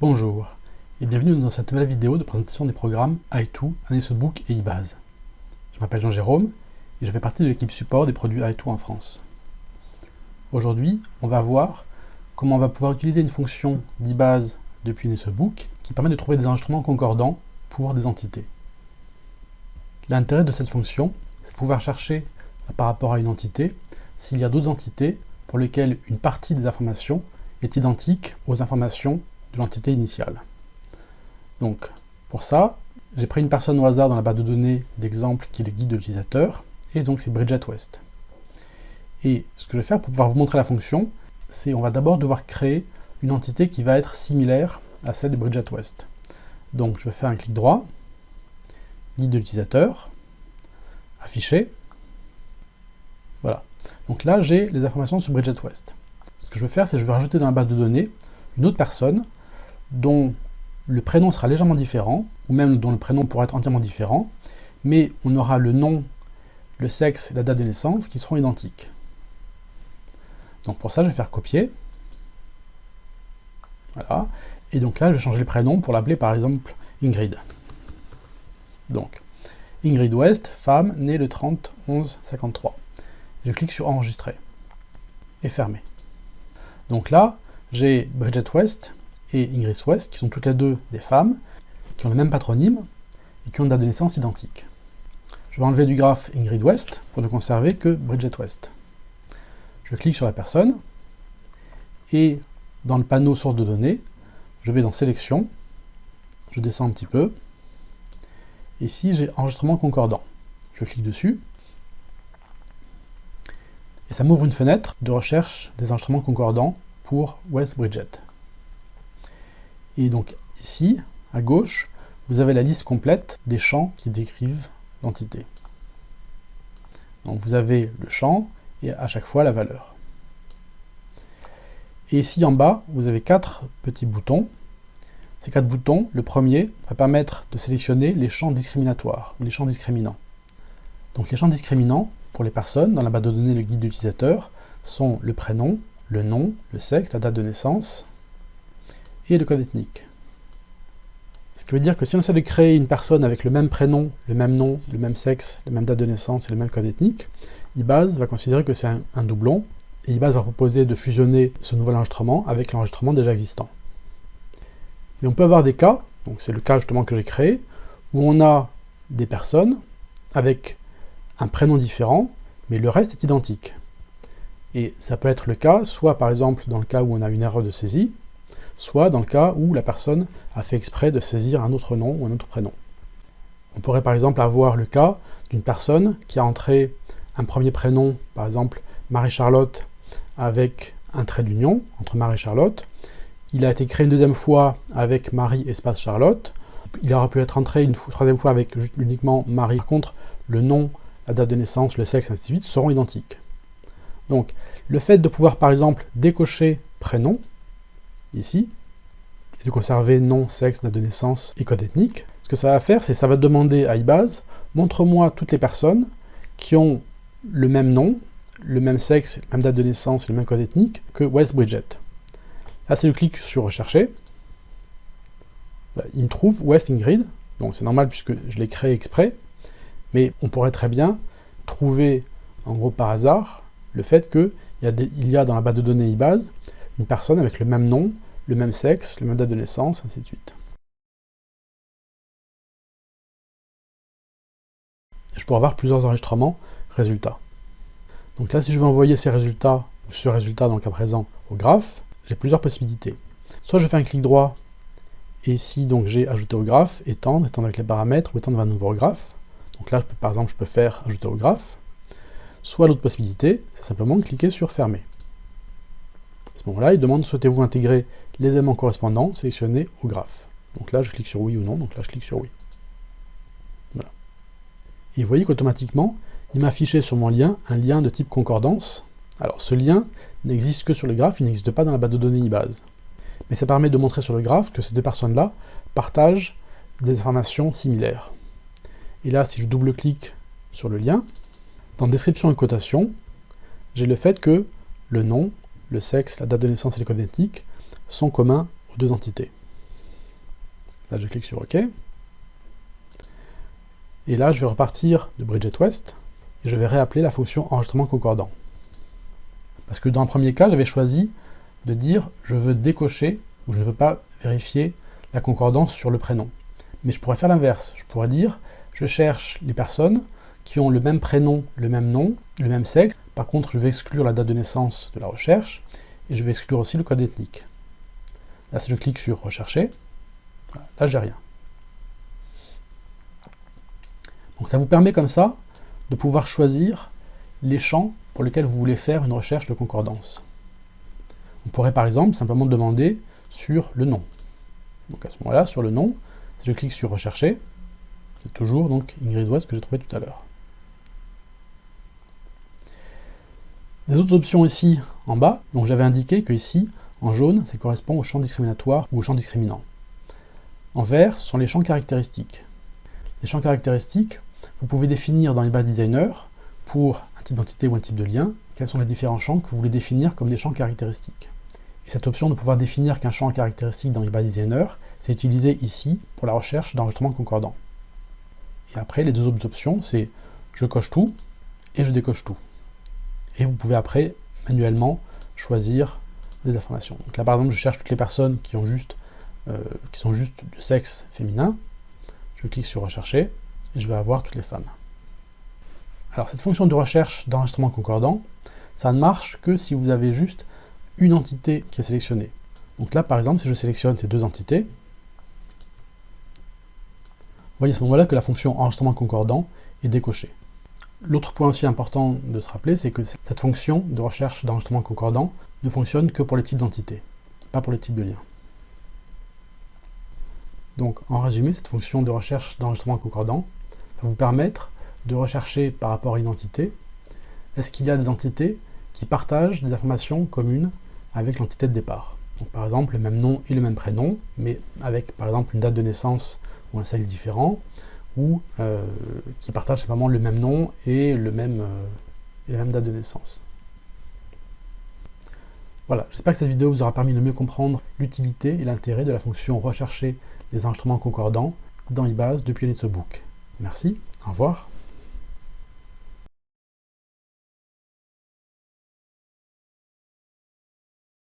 Bonjour et bienvenue dans cette nouvelle vidéo de présentation des programmes i2, AnySoftBook et eBase. Je m'appelle Jean-Jérôme et je fais partie de l'équipe support des produits i2 en France. Aujourd'hui, on va voir comment on va pouvoir utiliser une fonction d'eBase depuis AnySoftBook qui permet de trouver des enregistrements concordants pour des entités. L'intérêt de cette fonction, c'est de pouvoir chercher par rapport à une entité s'il y a d'autres entités pour lesquelles une partie des informations est identique aux informations de l'entité initiale. Donc, pour ça, j'ai pris une personne au hasard dans la base de données d'exemple qui est le guide de l'utilisateur, et donc c'est Bridget West. Et ce que je vais faire pour pouvoir vous montrer la fonction, c'est on va d'abord devoir créer une entité qui va être similaire à celle de Bridget West. Donc je vais faire un clic droit, guide de l'utilisateur, afficher. Voilà. Donc là, j'ai les informations sur Bridget West. Ce que je vais faire, c'est que je vais rajouter dans la base de données une autre personne dont le prénom sera légèrement différent, ou même dont le prénom pourra être entièrement différent, mais on aura le nom, le sexe et la date de naissance qui seront identiques. Donc pour ça, je vais faire copier. Voilà. Et donc là, je vais changer le prénom pour l'appeler par exemple Ingrid. Donc, Ingrid West, femme, née le 30-11-53. Je clique sur enregistrer et fermer. Donc là, j'ai Bridget West et Ingrid West, qui sont toutes les deux des femmes, qui ont le même patronyme et qui ont une date de naissance identique. Je vais enlever du graphe Ingrid West pour ne conserver que Bridget West. Je clique sur la personne et dans le panneau source de données, je vais dans sélection, je descends un petit peu, et ici j'ai enregistrement concordant. Je clique dessus et ça m'ouvre une fenêtre de recherche des enregistrements concordants pour West Bridget. Et donc ici, à gauche, vous avez la liste complète des champs qui décrivent l'entité. Donc vous avez le champ et à chaque fois la valeur. Et ici en bas, vous avez 4 petits boutons. Ces 4 boutons, le premier va permettre de sélectionner les champs discriminatoires, ou les champs discriminants. Donc les champs discriminants, pour les personnes, dans la base de données, le guide d'utilisateur, sont le prénom, le nom, le sexe, la date de naissance, et le code ethnique. Ce qui veut dire que si on essaie de créer une personne avec le même prénom, le même nom, le même sexe, la même date de naissance et le même code ethnique, eBase va considérer que c'est un doublon, et eBase va proposer de fusionner ce nouvel enregistrement avec l'enregistrement déjà existant. Mais on peut avoir des cas, donc c'est le cas justement que j'ai créé, où on a des personnes avec un prénom différent, mais le reste est identique. Et ça peut être le cas, soit par exemple dans le cas où on a une erreur de saisie, soit dans le cas où la personne a fait exprès de saisir un autre nom ou un autre prénom. On pourrait par exemple avoir le cas d'une personne qui a entré un premier prénom, par exemple Marie-Charlotte, avec un trait d'union entre Marie et Charlotte. Il a été créé une deuxième fois avec Marie espace Charlotte. Il aura pu être entré une troisième fois avec uniquement Marie. Par contre, le nom, la date de naissance, le sexe, ainsi de suite, seront identiques. Donc, le fait de pouvoir par exemple décocher prénom, ici, et de conserver nom, sexe, date de naissance et code ethnique, ce que ça va faire, c'est que ça va demander à eBase, montre-moi toutes les personnes qui ont le même nom, le même sexe, la même date de naissance et le même code ethnique que West Bridget. Là, si je clique sur rechercher, il me trouve West Ingrid, donc c'est normal puisque je l'ai créé exprès, mais on pourrait très bien trouver, en gros par hasard, le fait qu'il y a dans la base de données eBase une personne avec le même nom, le même sexe, la même date de naissance, ainsi de suite. Et je pourrais avoir plusieurs enregistrements résultats. Donc là, si je veux envoyer ces résultats, ou ce résultat dans le cas présent, au graphe, j'ai plusieurs possibilités. Soit je fais un clic droit, et ici donc j'ai ajouté au graphe, étendre avec les paramètres, ou étendre vers un nouveau graphe. Donc là, par exemple, je peux faire ajouter au graphe. Soit l'autre possibilité, c'est simplement de cliquer sur fermer. À ce moment-là, il demande souhaitez-vous intégrer les éléments correspondants sélectionnés au graphe. Donc là, je clique sur oui ou non, donc là, je clique sur oui. Voilà. Et vous voyez qu'automatiquement, il m'a affiché sur mon lien un lien de type concordance. Alors ce lien n'existe que sur le graphe, il n'existe pas dans la base de données eBase. Mais ça permet de montrer sur le graphe que ces deux personnes-là partagent des informations similaires. Et là, si je double-clique sur le lien, dans description et cotation, j'ai le fait que le nom, le sexe, la date de naissance et le code ethnique sont communs aux deux entités. Là, je clique sur OK. Et là, je vais repartir de Bridget West et je vais réappeler la fonction enregistrement concordant. Parce que dans le premier cas, j'avais choisi de dire je veux décocher ou je ne veux pas vérifier la concordance sur le prénom. Mais je pourrais faire l'inverse. Je pourrais dire je cherche les personnes qui ont le même prénom, le même nom, le même sexe. Par contre, je vais exclure la date de naissance de la recherche et je vais exclure aussi le code ethnique. Là, si je clique sur rechercher, voilà, là, j'ai rien. Donc ça vous permet comme ça de pouvoir choisir les champs pour lesquels vous voulez faire une recherche de concordance. On pourrait par exemple simplement demander sur le nom. Donc à ce moment-là, sur le nom, si je clique sur rechercher, c'est toujours donc Ingrid West que j'ai trouvé tout à l'heure. Les autres options ici en bas, donc j'avais indiqué que ici, en jaune, ça correspond au champ discriminatoire ou au champ discriminant. En vert, ce sont les champs caractéristiques. Les champs caractéristiques, vous pouvez définir dans les bases designer, pour un type d'entité ou un type de lien, quels sont les différents champs que vous voulez définir comme des champs caractéristiques. Et cette option de pouvoir définir qu'un champ caractéristique dans les bases designer, c'est utilisé ici pour la recherche d'enregistrement concordant. Et après, les deux autres options, c'est je coche tout et je décoche tout. Et vous pouvez après manuellement choisir des informations. Donc là par exemple je cherche toutes les personnes qui sont juste de sexe féminin, je clique sur rechercher et je vais avoir toutes les femmes. Alors cette fonction de recherche d'enregistrement concordant, ça ne marche que si vous avez juste une entité qui est sélectionnée. Donc là par exemple si je sélectionne ces deux entités, vous voyez à ce moment-là que la fonction enregistrement concordant est décochée. L'autre point aussi important de se rappeler, c'est que cette fonction de recherche d'enregistrement concordant ne fonctionne que pour les types d'entités, pas pour les types de liens. Donc, en résumé, cette fonction de recherche d'enregistrement concordant va vous permettre de rechercher par rapport à une entité, est-ce qu'il y a des entités qui partagent des informations communes avec l'entité de départ. Donc, par exemple, le même nom et le même prénom, mais avec, par exemple, une date de naissance ou un sexe différent, ou qui partagent simplement le même nom et la même date de naissance. Voilà, j'espère que cette vidéo vous aura permis de mieux comprendre l'utilité et l'intérêt de la fonction rechercher des enregistrements concordants dans eBase depuis LetSoBook. Merci, au revoir.